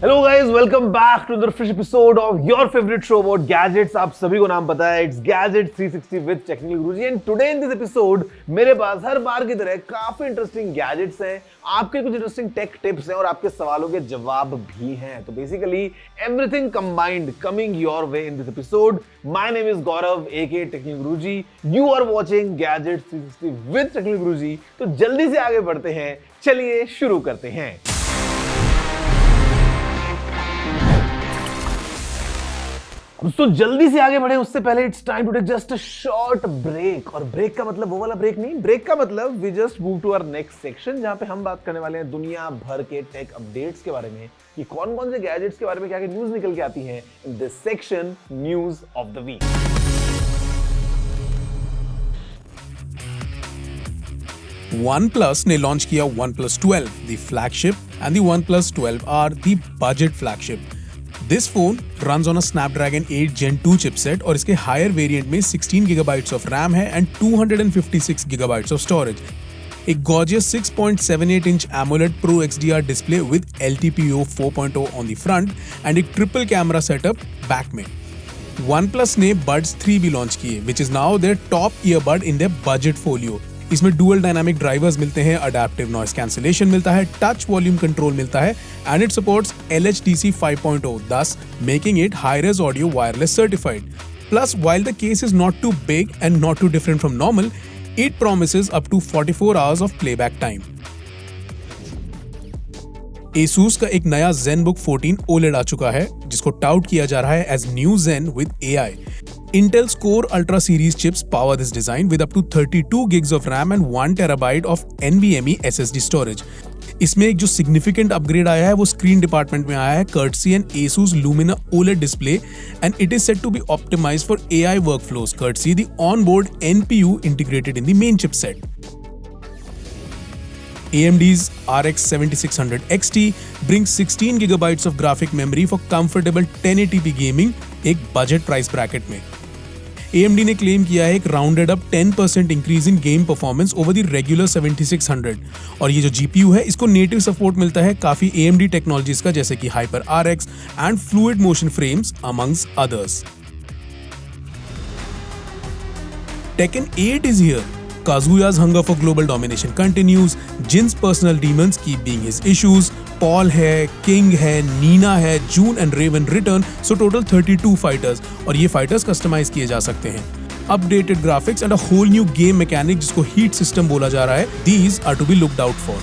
Hello guys, welcome back to the fresh episode of your favourite show about gadgets. आप सभी को नाम पता है, it's gadget 360 with technical Guruji. And today in this episode मेरे पास हर बार की तरह काफी इंटरेस्टिंग गैजेट्स हैं, आपके कुछ इंटरेस्टिंग टेक टिप्स हैं और आपके सवालों के जवाब भी हैं। तो basically everything combined coming your way in this episode. My name is Gaurav aka Technical Guruji. You are watching gadget 360 with technical Guruji. तो जल्दी से आगे बढ़ते हैं, चलिए शुरू करते हैं। तो जल्दी से आगे बढ़े उससे पहले it's time to take just a short break. और ब्रेक का मतलब वो वाला ब्रेक नहीं, ब्रेक का मतलब we just move to our next section, जहां पे हम बात करने वाले हैं दुनिया भर के टेक अपडेट्स के बारे में, कि कौन कौन से गैजेट्स के बारे में क्या क्या न्यूज निकल के आती हैं in this section, news of the week. OnePlus ने लॉन्च किया OnePlus 12, the flagship, and the OnePlus 12R, the budget flagship. This phone runs on a Snapdragon 8 Gen 2 chipset और इसके हायर वेरिएंट में 16 GB of RAM है and 256 GB of storage. एक gorgeous 6.78 inch AMOLED Pro XDR display with LTPO 4.0 on the front and एक triple camera setup back में. OnePlus ने Buds 3 भी launch किए, which is now their top earbud in their budget folio. इसमें dual dynamic drivers मिलते हैं, adaptive noise cancellation मिलता है, टच वॉल्यूम कंट्रोल मिलता है and it supports LHDC 5.0, thus making it hi-res audio wireless certified. Plus, while the case is not too big and not too different from normal, it promises up to 44 hours of playback time. Asus का एक नया ZenBook 14 OLED आ चुका है, जिसको taut किया जा रहा है as new Zen with AI. Intel's Core Ultra series chips power this design with up to 32 gigs of RAM and 1 terabyte of NVMe SSD storage. इसमें एक जो significant upgrade आया है वो स्क्रीन डिपार्टमेंट में आया है, courtesy an Asus Lumina OLED display, and it is said to be optimized for AI workflows, courtesy the onboard NPU integrated in the main chipset. AMD's RX 7600 XT brings 16 GB of graphic memory for comfortable 1080p gaming, एक budget price bracket में. AMD ने claim किया है एक rounded up 10% increase in game performance over the regular 7600. और ये जो GPU है इसको नेटिव सपोर्ट मिलता है काफी AMD टेक्नोलॉजीज का, जैसे कि hyper RX and fluid motion frames amongst others. Tekken 8 is here. Kazuya's hunger for global domination continues. Jin's personal demons keep being his issues. Paul है, King है, Nina है, June and Raven return. So total 32 fighters. और ये fighters customize किए जा सकते हैं. Updated graphics and a whole new game mechanic जिसको heat system बोला जा रहा है. These are to be looked out for.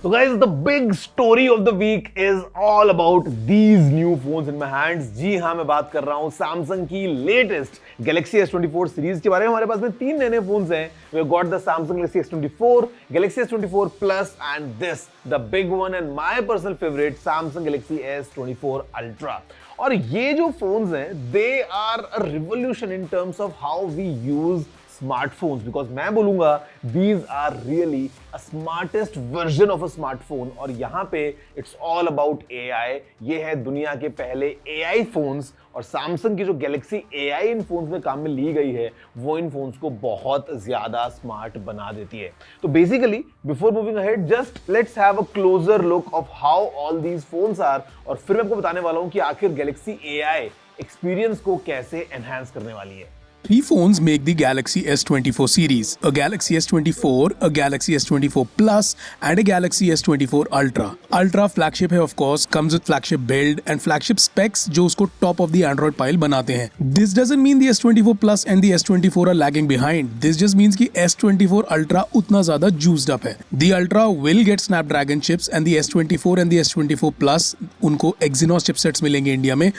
So guys, the big story of the week is all about these new phones in my hands. जी हाँ, मैं बात कर रहा हूँ Samsung की लेटेस्ट Galaxy S24 सीरीज के बारे में. हमारे पास में 3 नए फोन्स हैं. We have got the Samsung Galaxy S24, Galaxy S24 Plus and this, the big one and my personal favorite, Samsung Galaxy S24 Ultra. और ये जो फोन्स हैं, they are a revolution in terms of how we use smartphones, because मैं बोलूंगा these are really a smartest version of a smartphone. और यहाँ पे it's all about AI. ये है दुनिया के पहले AI फोन्स, और सैमसंग की जो गैलेक्सी AI इन फोन्स में काम में ली गई है वो इन फोन्स को बहुत ज्यादा स्मार्ट बना देती है. तो basically before moving ahead, just let's have a closer look of how all these phones are, और फिर मैं आपको बताने वाला हूं कि आखिर गैलेक्सी AI एक्सपीरियंस को कैसे एनहांस करने वाली है. 3 phones make the Galaxy S24 series: a Galaxy S24, a Galaxy S24 Plus, and a Galaxy S24 Ultra. Ultra flagship है of course, comes with flagship build and flagship specs जो उसको top of the Android pile बनाते हैं. This doesn't mean the S24 Plus and the S24 are lagging behind. This just means कि S24 Ultra उतना ज़्यादा juiced up है. The Ultra will get Snapdragon chips and the S24 and the S24 Plus उनको Exynos chipsets मिलेंगे India में.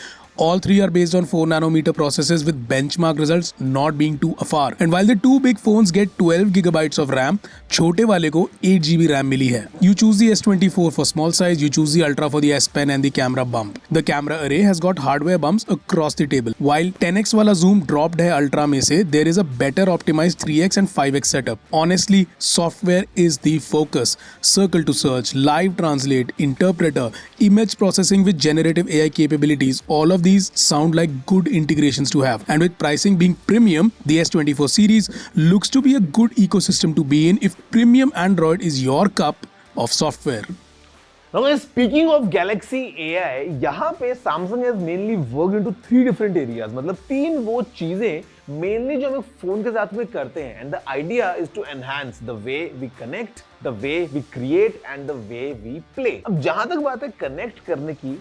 All 3 are based on 4 nanometer processes with benchmark results not being too afar. And while the 2 big phones get 12 gigabytes of RAM, छोटे वाले को 8 GB RAM मिली है. You choose the S24 for small size, you choose the Ultra for the S Pen and the camera bump. The camera array has got hardware bumps across the table. While 10x वाला zoom dropped है Ultra में से, there is a better optimized 3x and 5x setup. Honestly, software is the focus. Circle to search, live translate, interpreter, image processing with generative AI capabilities, all of these sound like good integrations to have. And with pricing being premium, the S24 series looks to be a good ecosystem to be in if premium Android is your cup of software. Now guys, speaking of Galaxy AI, यहाँ पे Samsung has mainly worked into 3 different areas. मतलब 3 वो चीजें mainly जो हम phone के साथ में करते हैं. And the idea is to enhance the way we connect, the way we create and the way we play. अब जहां तक बात है कनेक्ट करने की,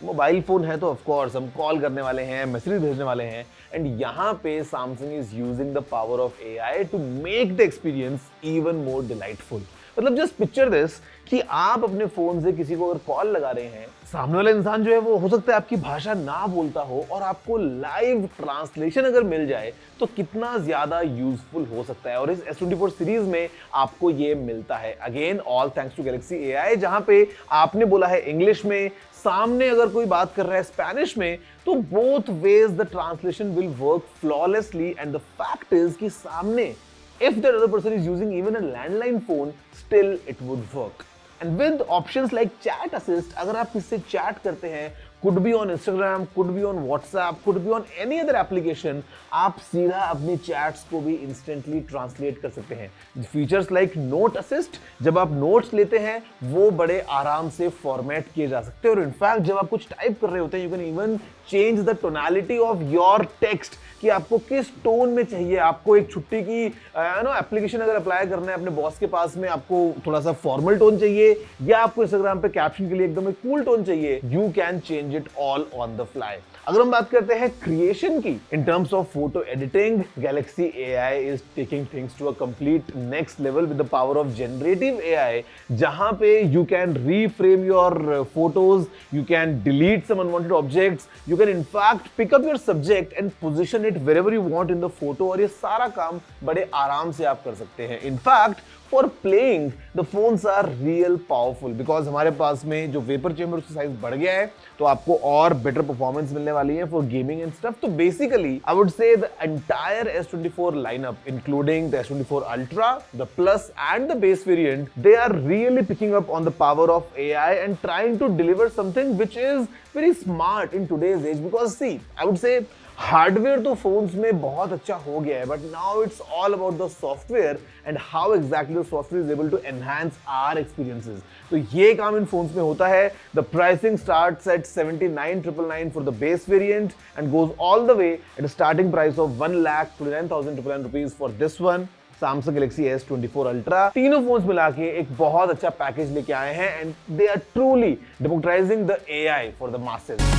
मोबाइल फोन है तो ऑफ कोर्स हम कॉल करने वाले हैं, मैसेज भेजने वाले हैं, एंड यहाँ पे Samsung is using the power of AI to make the experience even more delightful. मतलब जस्ट पिक्चर दिस कि आप अपने फोन से किसी को अगर कॉल लगा रहे हैं, सामने वाला इंसान जो है वो हो सकता है आपकी भाषा ना बोलता हो, और आपको लाइव ट्रांसलेशन अगर मिल जाए तो कितना ज्यादा यूजफुल हो सकता है. और इस S24 सीरीज में आपको ये मिलता है. Again all thanks to Galaxy AI, जहां पे आपने बोला है इंग्लिश में, सामने अगर कोई बात कर रहा है स्पेनिश में, तो both ways the translation will work flawlessly. And the fact is कि सामने if the other person is using even a landline phone, still it would work. And with options like chat assist, अगर आप किससे chat करते हैं, could be on Instagram, could be on WhatsApp, could be on any other application, आप सीधा अपने chats को भी instantly translate कर सकते हैं. Features like note assist, जब आप notes लेते हैं वो बड़े आराम से format किए जा सकते हैं. और इनफैक्ट जब आप कुछ टाइप कर रहे होते हैं, you can even change the tonality of your text, कि आपको किस टोन में चाहिए. आपको एक छुट्टी की एप्लीकेशन अगर अप्लाई करना है अपने बॉस के पास में, आपको थोड़ा सा फॉर्मल टोन चाहिए, या आपको इंस्टाग्राम पे कैप्शन के लिए एकदम कूल टोन चाहिए, you can change it all on the fly. अगर हम बात करते हैं क्रिएशन की, in terms of photo editing, Galaxy AI is taking things to a complete next level with the power of generative AI, जहां पे you can reframe your photos, you can delete some unwanted objects, you can in fact pick up your subject and position it wherever you want in the photo, और ये सारा काम बड़े आराम से आप कर सकते हैं. In fact for playing the phones are real powerful, because हमारे पास में जो वेपर चेंबर उसका साइज बढ़ गया है, तो आपको और बेटर परफॉर्मेंस मिलने वाली है फॉर गेमिंग एंड स्टफ. तो basically I would say the entire S24 lineup, including the S24 Ultra, the plus and the base variant, they are really picking up on the power of AI and trying to deliver something which is very smart in today's age. Because see, I would say hardware तो phones में बहुत अच्छा हो गया है, but now it's all about the software and how exactly the software is able to enhance our experiences. तो ये काम इन फोन्स में होता है. The pricing starts at 79,999 for the base variant and goes all the way at a starting price of 1,29,999 rupees for this one, Samsung Galaxy S24 Ultra. तीनों phones मिला के एक बहुत अच्छा पैकेज लेके आए हैं, and they are truly democratizing the AI for the masses.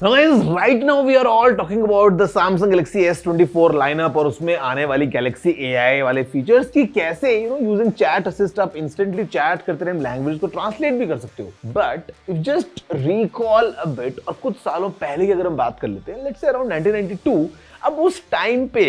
Now guys, right now we are all talking about the Samsung Galaxy S24 lineup और उसमें आने वाली Galaxy AI वाले फीचर्स की कैसे using chat assist आप instantly chat करते रहे, लैंग्वेज को ट्रांसलेट भी कर सकते हो. But if just recall a bit, और कुछ सालों पहले की अगर हम बात कर लेते हैं, let's say around 1992, अब उस टाइम पे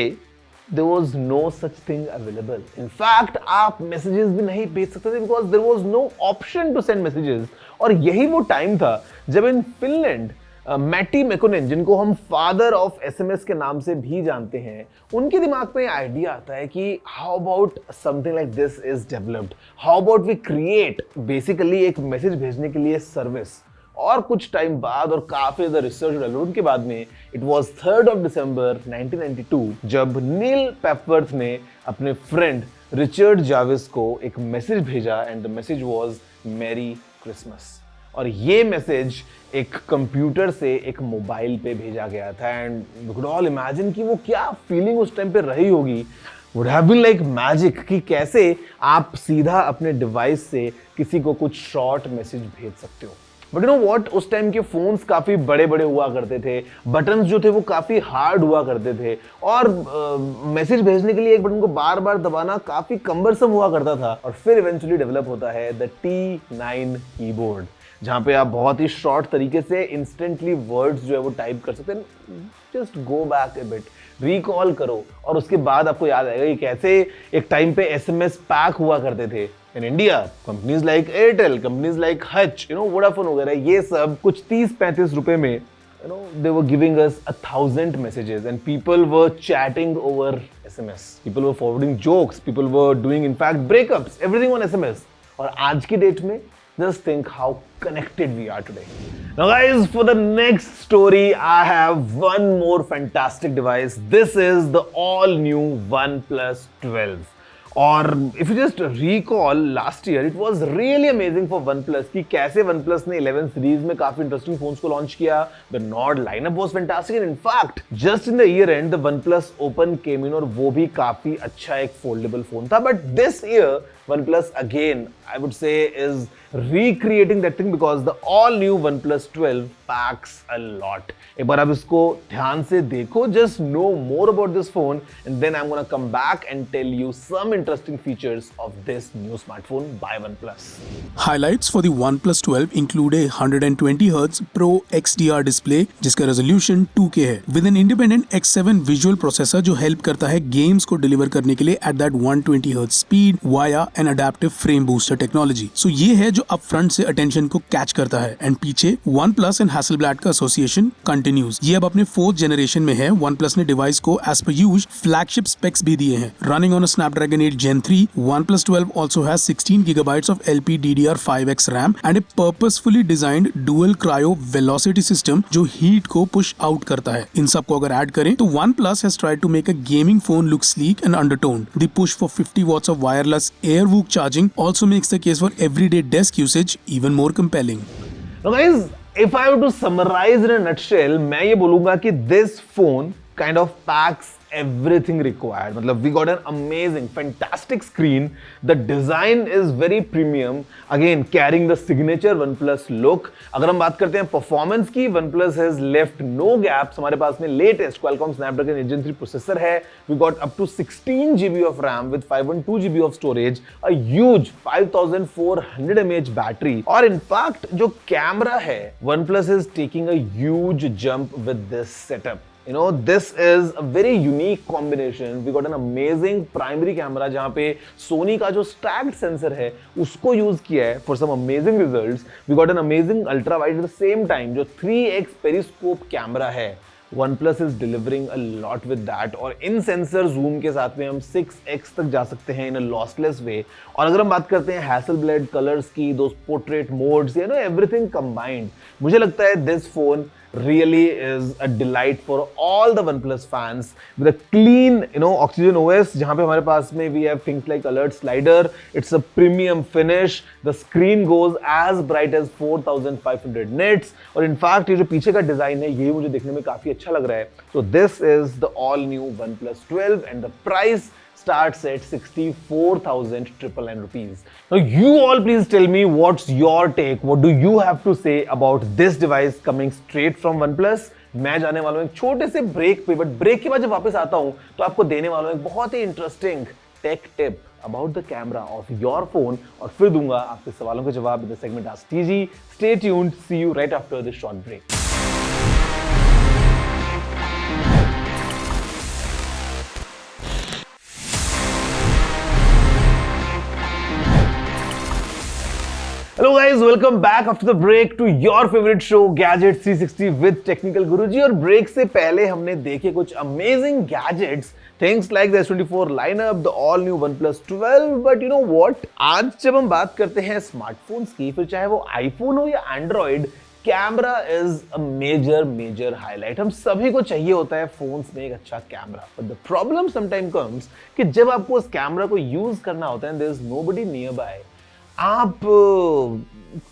there was no such thing available. In fact, आप मैसेजेस भी नहीं भेज सकते थे because there was no option to send messages. और यही वो टाइम था जब इन फिनलैंड मैटी मैकोनेन, जिनको हम फादर ऑफ SMS के नाम से भी जानते हैं, उनके दिमाग में आइडिया आता है कि how about something like this is developed, how about we create basically एक मैसेज भेजने के लिए सर्विस. और कुछ टाइम बाद और काफी ज्यादा रिसर्च डेवलपमेंट के बाद में it was 3rd of December 1992 जब नील पेपवर्थ ने अपने फ्रेंड रिचर्ड जाविस को एक मैसेज भेजा, and the message was merry Christmas. और ये मैसेज एक कंप्यूटर से एक मोबाइल पे भेजा गया था, and you could all imagine कि वो क्या फीलिंग उस टाइम पे रही होगी. Would have been like magic कि कैसे आप सीधा अपने डिवाइस से किसी को कुछ शॉर्ट मैसेज भेज सकते हो. बट यू नो व्हाट, उस टाइम के फोन्स काफी बड़े बड़े हुआ करते थे, बटन्स जो थे वो काफी हार्ड हुआ करते थे, और मैसेज भेजने के लिए एक बटन को बार बार दबाना काफी कम्बरसम हुआ करता था. और फिर इवेंचुअली डेवलप होता है द T9 कीबोर्ड, जहां पे आप बहुत ही शॉर्ट तरीके से इंस्टेंटली वर्ड्स जो है वो टाइप कर सकते हैं. Just go back a bit, recall करो, और उसके बाद आपको याद आएगा कि कैसे एक टाइम पे SMS पैक हुआ करते थे. In India companies like Airtel, companies like Hutch, Vodafone वगैरह, ये सब कुछ 30-35 रुपए में they were giving us 1,000 messages, and people were chatting over SMS. People were forwarding jokes, people were doing in fact breakups, everything on SMS. और आज की date में Just think how connected we are today. Now guys, for the next story, I have one more fantastic device. This is the all new OnePlus 12. और if you just recall last year, it was really amazing for OnePlus कि कैसे OnePlus ने 11 series में काफी interesting phones को launch किया. The Nord lineup was fantastic and in fact just in the year end the OnePlus Open came in और वो भी काफी अच्छा एक फोल्डेबल फोन था. But this year OnePlus again I would say is recreating that thing because the all new OnePlus 12 packs a lot. एक बार आप इसको ध्यान से देखो, just know more about this phone and then I'm gonna come back and tell you some interesting features of this new smartphone by OnePlus. Highlights for the OnePlus 12 include a 120Hz Pro XDR display जिसका resolution 2K है with an independent X7 visual processor जो help करता है games को deliver करने के लिए at that 120Hz speed via an adaptive frame booster technology. So ये है जो upfront से attention को catch करता है and पीछे OnePlus and Hasselblad का association continues. ये अब अपने 4th generation में है. OnePlus ने device को as per usual flagship specs भी दिए हैं. Running on a Snapdragon 8 Gen 3, OnePlus 12 also has 16 GB of LPDDR5X RAM and a purposefully designed dual cryo velocity system जो heat को push out करता है. इन सब को अगर ऐड करें तो OnePlus has tried to make a gaming phone look sleek and undertoned. The push for 50 watts of wireless AirVook charging also makes the case for everyday desk usage even more compelling. Now guys, if I were to summarize in a nutshell, मैं ये बोलूंगा कि this phone kind of packs everything required. मतलब we got an amazing, fantastic screen. The design is very premium. Again, carrying the signature OnePlus look. अगर हम बात करते हैं performance की, OnePlus has left no gaps. हमारे पास में latest Qualcomm Snapdragon 8 Gen 3 processor है. We got up to 16 GB of RAM with 512 GB of storage. A huge 5400 mAh battery. और in fact जो कैमरा है, OnePlus is taking a huge jump with this setup. You know, this is a very unique combination. We got an amazing primary camera जहाँ पे Sony का जो stacked sensor है उसको use किया है for some amazing results. We got an amazing ultra wide at the same time जो 3x periscope camera है. OnePlus is delivering a lot with that और इन सेंसर जूम के साथ में हम 6x तक जा सकते हैं in a lossless way. और अगर हम बात करते हैं Hasselblad colors की, those portrait modes, you know, everything combined, मुझे लगता है this phone really is a delight for all the OnePlus fans with a clean, you know, Oxygen OS जहाँ पे हमारे पास में we have things like alert slider. It's a premium finish. The screen goes as bright as 4500 nits और in fact ये जो पीछे का डिजाइन है ये मुझे देखने में काफी अच्छा लग रहा है. So this is the all new OnePlus 12 and the price starts at 64,999 rupees. Now you all please tell me what's your take. What do you have to say about this device coming straight from OnePlus? मैं जाने वाला हूँ एक छोटे से break पे, but break के बाद जब वापस आता हूँ तो आपको देने वाला हूँ एक बहुत ही interesting tech tip about the camera of your phone और फिर दूंगा आपके सवालों के जवाब in the segment Ask TG. Stay tuned. See you right after this short break. Hello guys, welcome back after the break to your favorite show Gadget 360 with Technical Guruji. और break से पहले हमने देखे कुछ amazing gadgets, things like the S24 lineup, the all new OnePlus 12. But you know what? आज जब हम बात करते हैं स्मार्टफोन्स की, फिर चाहे वो आईफोन हो या Android, camera is a major highlight. हम सभी को चाहिए होता है फोन्स में एक अच्छा camera. But the problem sometime comes कि जब आपको उस कैमरा को यूज करना होता है, there is nobody nearby. आप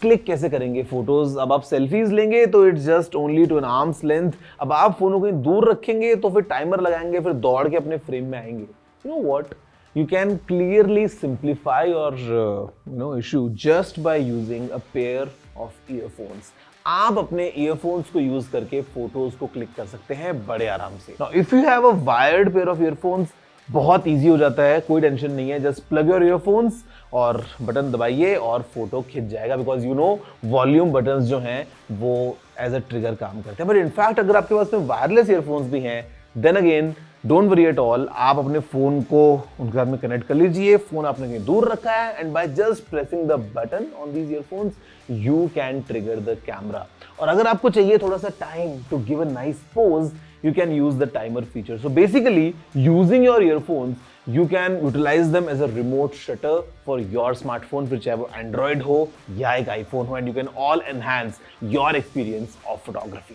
क्लिक कैसे करेंगे फोटोज? अब आप सेल्फीज लेंगे तो it's just only to an arm's length. अब आप फोन को कहीं दूर रखेंगे तो फिर टाइमर लगाएंगे, फिर दौड़ के अपने फ्रेम में आएंगे. You know what, you can clearly simplify your issue just by using a pair of earphones. आप अपने earphones को यूज करके फोटोज को क्लिक कर सकते हैं बड़े आराम से. Now, if you have a wired pair of earphones, बहुत इजी हो जाता है, कोई टेंशन नहीं है. जस्ट प्लग योर ईयरफोन्स और बटन दबाइए और फोटो खिंच जाएगा. Because you know volume buttons जो हैं वो एज अ ट्रिगर काम करते हैं. बट इनफैक्ट अगर आपके पास में वायरलेस ईयरफोन्स भी हैं, then again don't worry at all. आप अपने फोन को उनके साथ में कनेक्ट कर लीजिए. फोन आपने कहीं दूर रखा है and by just pressing the button on these earphones you can trigger the camera. और अगर आपको चाहिए थोड़ा सा time to give a nice pose, you can use the timer feature. So basically, using your earphones, you can utilize them as a remote shutter for your smartphone, फिर चाहे वो Android हो या एक iPhone हो, and you can all enhance your experience of photography.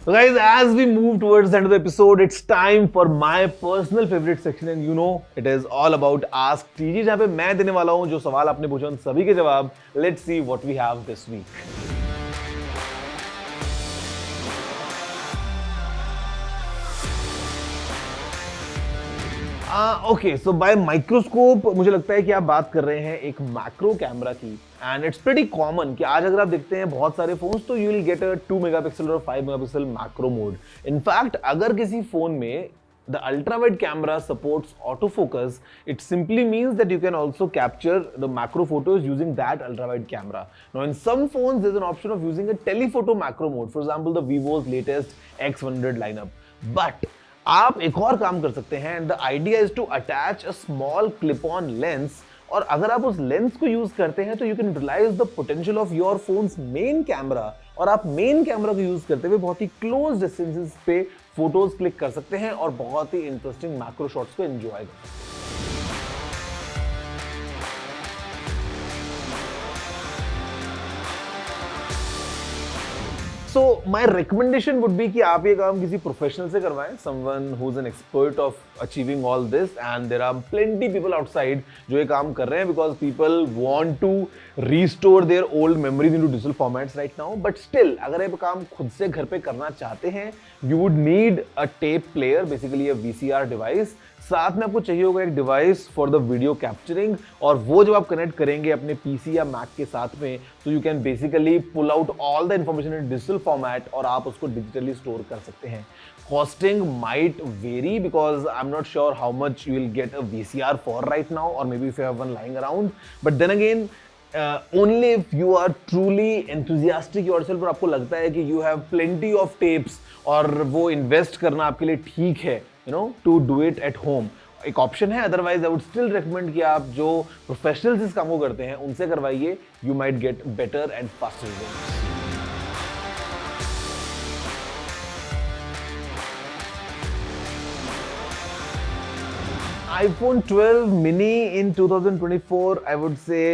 So guys, as we move towards the end of the episode, it's time for my personal favorite section, and you know, it is all about Ask TG, जहाँ पे मैं देने वाला हूँ जो सवाल आपने पूछे उन सभी के जवाब. Let's see what we have this week. Okay, so by microscope मुझे लगता है कि आप बात कर रहे हैं एक मैक्रो कैमरा की, एंड इट्स प्रीटी कॉमन कि आज अगर आप देखते हैं बहुत सारे फोन्स तो you will get a 2 megapixel और 5 मेगापिक्सल मैक्रो मोड. इनफैक्ट अगर किसी फोन में the ultra wide camera supports autofocus, it simply means that you can also capture the macro photos using that ultra wide camera. Now in some phones there's an option of using a telephoto macro mode, for example the Vivo's latest X100 lineup. But आप एक और काम कर सकते हैं, and the idea is to attach a small clip-on lens, और अगर आप उस लेंस को यूज करते हैं तो you can utilize the potential of your phones main camera, और आप मेन कैमरा को यूज करते हुए बहुत ही क्लोज डिस्टेंसेस पे फोटोज क्लिक कर सकते हैं और बहुत ही इंटरेस्टिंग मैक्रो शॉट्स को एंजॉय कर सकते हैं. So my recommendation would be कि आप ये काम किसी प्रोफेशनल से करवाएं, someone who's an expert of achieving all this, and there are plenty people outside जो ये काम कर रहे हैं because people want to restore their old memories into digital formats right now. But still अगर ये काम खुद से घर पे करना चाहते हैं, you would need a tape player, basically a VCR device. साथ में आपको चाहिए होगा एक device for the video capturing, और वो जब आप कनेक्ट करेंगे अपने पीसी या मैक के साथ में तो you can basically pull out all the information in digital format और आप उसको डिजिटली स्टोर कर सकते हैं. Costing might vary because I'm not sure how much you will get a VCR for right now, or maybe if you have one lying around. But then again, only if you are truly enthusiastic yourself और आपको लगता है कि you have plenty of tapes और वो invest करना आपके लिए ठीक है, you know, to do it at home, एक ऑप्शन है. Otherwise I would still recommend कि आप जो प्रोफेशनल्स इस काम को करते हैं उनसे करवाइए. You might get better and faster results. iPhone 12 mini in 2024, I would say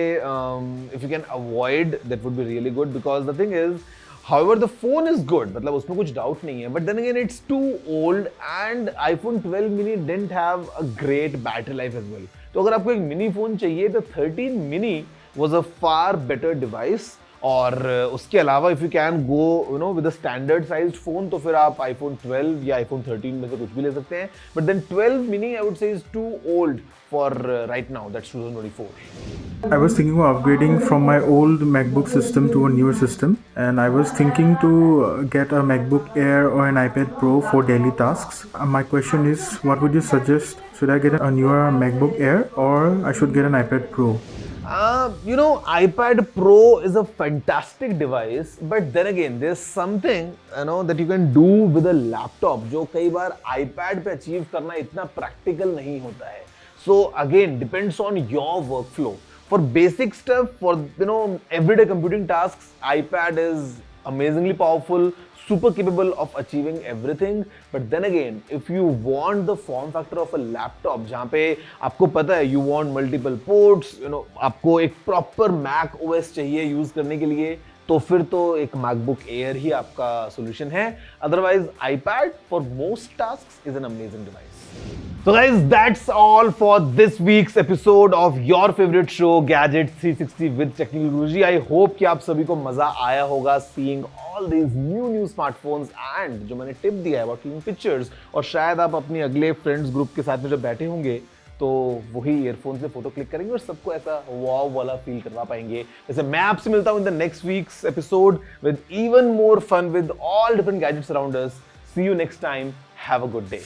if you can avoid, that would be really good, because the thing is, however the phone is good, मतलब उसमें कुछ doubt नहीं है, but then again it's too old and iPhone 12 mini didn't have a great battery life as well. तो अगर आपको एक mini phone चाहिए तो 13 mini was a far better device. और उसके अलावा if you can go you know with a standard sized phone तो फिर आप iPhone 12 या iPhone 13 में से कुछ भी ले सकते हैं. But then 12 mini I would say is too old for right now. That's 2024. I was thinking of upgrading from my old MacBook system to a newer system, and I was thinking to get a MacBook Air or an iPad Pro for daily tasks. My question is, what would you suggest? Should I get a newer MacBook Air or I should get an iPad Pro? You know, iPad Pro is a fantastic device, but then again, there's something that you can do with a laptop जो कई बार iPad पे achieve करना इतना practical नहीं होता है. So again, depends on your workflow. For basic stuff, for everyday computing tasks, iPad is amazingly powerful, super capable of achieving everything. But then again, if you want the form factor of a laptop, जहाँ पे आपको पता है you want multiple ports, आपको एक proper Mac OS चाहिए use करने के लिए, तो फिर तो एक MacBook Air ही आपका solution है. Otherwise, iPad for most tasks is an amazing device. So guys, that's all for this week's episode of your favorite show, Gadget 360 with Technical Guruji. I hope कि आप सभी को मजा आया होगा seeing all these new smartphones, and जो मैंने tip दिया है about taking pictures, और शायद आप अपनी अगले फ्रेंड्स ग्रुप के साथ में जब बैठे होंगे तो वही ईयरफोन से फोटो क्लिक करेंगे और सबको ऐसा वाव वाला फील करवा पाएंगे. जैसे मैं आपसे मिलता हूं in the next week's episode with even more fun with all different gadgets around us. See you next time. Have a good day.